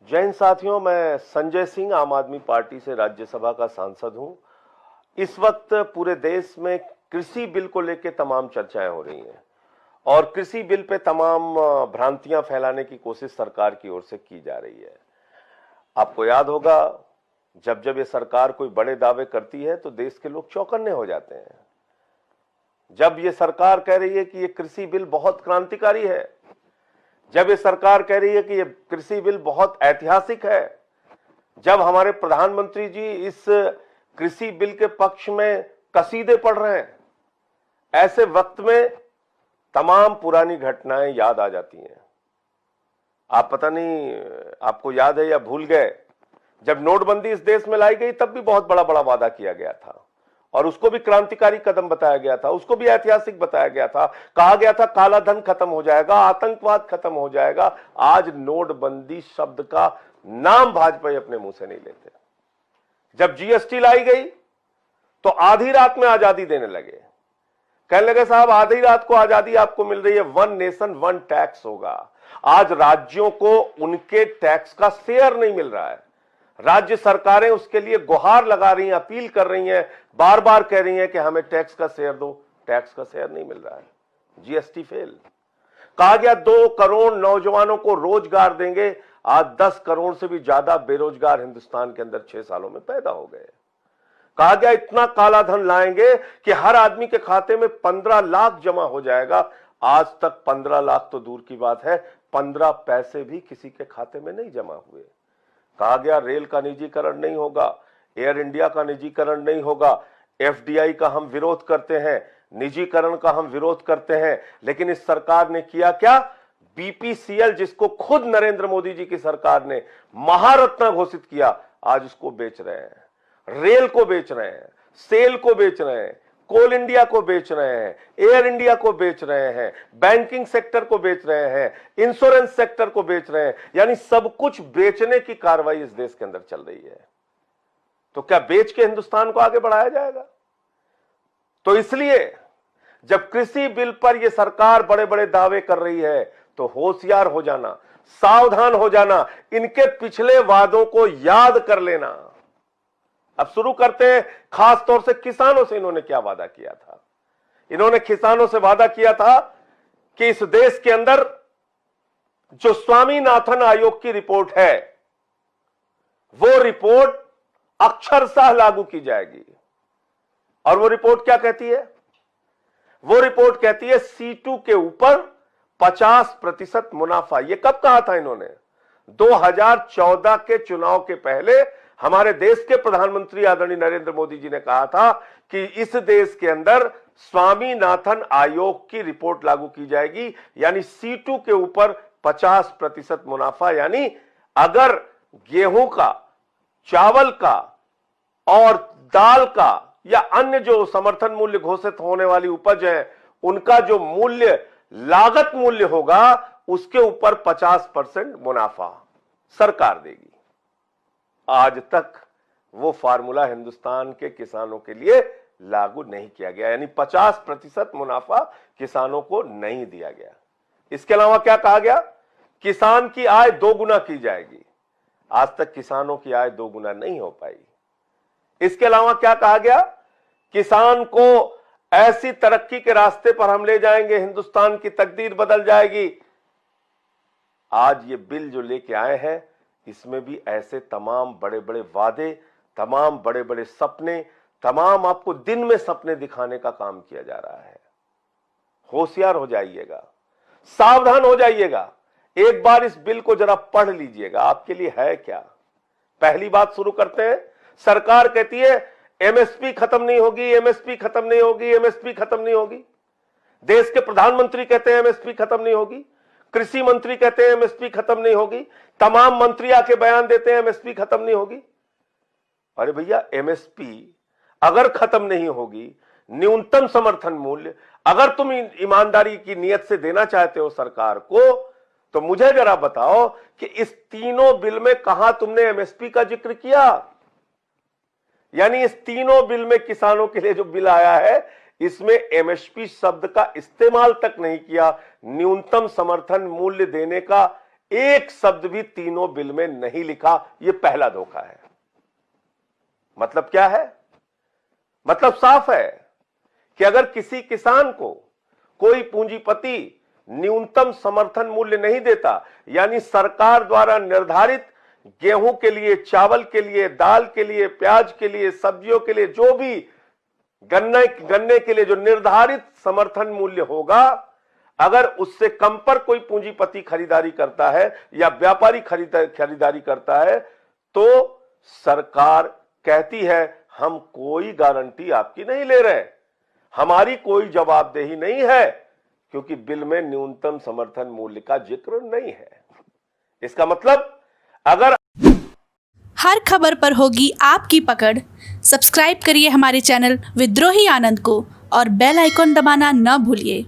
जय हिंद साथियों, मैं संजय सिंह आम आदमी पार्टी से राज्यसभा का सांसद हूं। इस वक्त पूरे देश में कृषि बिल को लेकर तमाम चर्चाएं हो रही हैं और कृषि बिल पे तमाम भ्रांतियां फैलाने की कोशिश सरकार की ओर से की जा रही है। आपको याद होगा, जब जब ये सरकार कोई बड़े दावे करती है तो देश के लोग चौकन्ने हो जाते हैं। जब ये सरकार कह रही है कि ये कृषि बिल बहुत क्रांतिकारी है, जब ये सरकार कह रही है कि ये कृषि बिल बहुत ऐतिहासिक है, जब हमारे प्रधानमंत्री जी इस कृषि बिल के पक्ष में कसीदे पढ़ रहे हैं, ऐसे वक्त में तमाम पुरानी घटनाएं याद आ जाती हैं। आप पता नहीं आपको याद है या भूल गए, जब नोटबंदी इस देश में लाई गई तब भी बहुत बड़ा बड़ा वादा किया गया था और उसको भी क्रांतिकारी कदम बताया गया था, उसको भी ऐतिहासिक बताया गया था। कहा गया था काला धन खत्म हो जाएगा, आतंकवाद खत्म हो जाएगा। आज नोटबंदी शब्द का नाम भाजपा अपने मुंह से नहीं लेते। जब जीएसटी लाई गई तो आधी रात में आजादी देने लगे, कहने लगे साहब आधी रात को आजादी आपको मिल रही है, वन नेशन वन टैक्स होगा। आज राज्यों को उनके टैक्स का शेयर नहीं मिल रहा है। राज्य सरकारें उसके लिए गुहार लगा रही हैं, अपील कर रही हैं, बार बार कह रही हैं कि हमें टैक्स का शेयर दो। टैक्स का शेयर नहीं मिल रहा है। GST fail. कहा गया 2 करोड़ नौजवानों को रोजगार देंगे, आज 10 करोड़ से भी ज्यादा बेरोजगार हिंदुस्तान के अंदर 6 सालों में पैदा हो गए। कहा गया इतना काला धन लाएंगे कि हर आदमी के खाते में 15 लाख जमा हो जाएगा। आज तक 15 लाख तो दूर की बात है, 15 पैसे भी किसी के खाते में नहीं जमा हुए। कहा गया रेल का निजीकरण नहीं होगा, एयर इंडिया का निजीकरण नहीं होगा, एफडीआई का हम विरोध करते हैं, निजीकरण का हम विरोध करते हैं। लेकिन इस सरकार ने किया क्या? बीपीसीएल, जिसको खुद नरेंद्र मोदी जी की सरकार ने महारत्न घोषित किया, आज उसको बेच रहे हैं। रेल को बेच रहे हैं, सेल को बेच रहे हैं, कोल इंडिया को बेच रहे हैं, एयर इंडिया को बेच रहे हैं, बैंकिंग सेक्टर को बेच रहे हैं, इंश्योरेंस सेक्टर को बेच रहे हैं। यानी सब कुछ बेचने की कार्रवाई इस देश के अंदर चल रही है। तो क्या बेच के हिंदुस्तान को आगे बढ़ाया जाएगा? तो इसलिए जब कृषि बिल पर यह सरकार बड़े बड़े दावे कर रही है तो होशियार हो जाना, सावधान हो जाना, इनके पिछले वादों को याद कर लेना। अब शुरू करते हैं खास तौर से किसानों से। इन्होंने क्या वादा किया था? इन्होंने किसानों से वादा किया था कि इस देश के अंदर जो स्वामीनाथन आयोग की रिपोर्ट है, वो रिपोर्ट अक्षरशः लागू की जाएगी। और वो रिपोर्ट क्या कहती है? वो रिपोर्ट कहती है C2 के ऊपर 50% मुनाफा। ये कब कहा था इन्होंने? 2014 के चुनाव के पहले हमारे देश के प्रधानमंत्री आदरणीय नरेंद्र मोदी जी ने कहा था कि इस देश के अंदर स्वामीनाथन आयोग की रिपोर्ट लागू की जाएगी, यानी C2 के ऊपर 50% मुनाफा। यानी अगर गेहूं का, चावल का और दाल का या अन्य जो समर्थन मूल्य घोषित होने वाली उपज है, उनका जो मूल्य, लागत मूल्य होगा, उसके ऊपर 50% मुनाफा सरकार देगी। आज तक वो फार्मूला हिंदुस्तान के किसानों के लिए लागू नहीं किया गया, यानी 50% मुनाफा किसानों को नहीं दिया गया। इसके अलावा क्या कहा गया? किसान की आय 2 गुना की जाएगी। आज तक किसानों की आय 2 गुना नहीं हो पाई। इसके अलावा क्या कहा गया? किसान को ऐसी तरक्की के रास्ते पर हम ले जाएंगे, हिंदुस्तान की तकदीर बदल जाएगी। आज ये बिल जो लेके आए हैं, इसमें भी ऐसे तमाम बड़े बड़े वादे, तमाम बड़े बड़े सपने, तमाम आपको दिन में सपने दिखाने का काम किया जा रहा है। होशियार हो जाइएगा, सावधान हो जाइएगा। एक बार इस बिल को जरा पढ़ लीजिएगा, आपके लिए है क्या। पहली बात शुरू करते हैं। सरकार कहती है एमएसपी खत्म नहीं होगी, एमएसपी खत्म नहीं होगी, एमएसपी खत्म नहीं होगी। देश के प्रधानमंत्री कहते हैं एमएसपी खत्म नहीं होगी, कृषि मंत्री कहते हैं एमएसपी खत्म नहीं होगी, तमाम मंत्री आके बयान देते हैं एमएसपी खत्म नहीं होगी। अरे भैया, एमएसपी अगर खत्म नहीं होगी, न्यूनतम समर्थन मूल्य अगर तुम ईमानदारी की नियत से देना चाहते हो सरकार को, तो मुझे जरा बताओ कि इस तीनों बिल में कहां तुमने एमएसपी का जिक्र किया। यानी इस तीनों बिल में किसानों के लिए जो बिल आया है, इसमें एमएसपी शब्द का इस्तेमाल तक नहीं किया। न्यूनतम समर्थन मूल्य देने का एक शब्द भी तीनों बिल में नहीं लिखा। यह पहला धोखा है। मतलब क्या है? मतलब साफ है कि अगर किसी किसान को कोई पूंजीपति न्यूनतम समर्थन मूल्य नहीं देता, यानी सरकार द्वारा निर्धारित गेहूं के लिए, चावल के लिए, दाल के लिए, प्याज के लिए, सब्जियों के लिए, जो भी गन्ने के लिए जो निर्धारित समर्थन मूल्य होगा, अगर उससे कम पर कोई पूंजीपति खरीदारी करता है या व्यापारी खरीदारी करता है, तो सरकार कहती है हम कोई गारंटी आपकी नहीं ले रहे, हमारी कोई जवाबदेही नहीं है, क्योंकि बिल में न्यूनतम समर्थन मूल्य का जिक्र नहीं है। इसका मतलब अगर हर खबर पर होगी आपकी पकड़। सब्सक्राइब करिए हमारे चैनल विद्रोही आनंद को और बेल आइकॉन दबाना न भूलिए।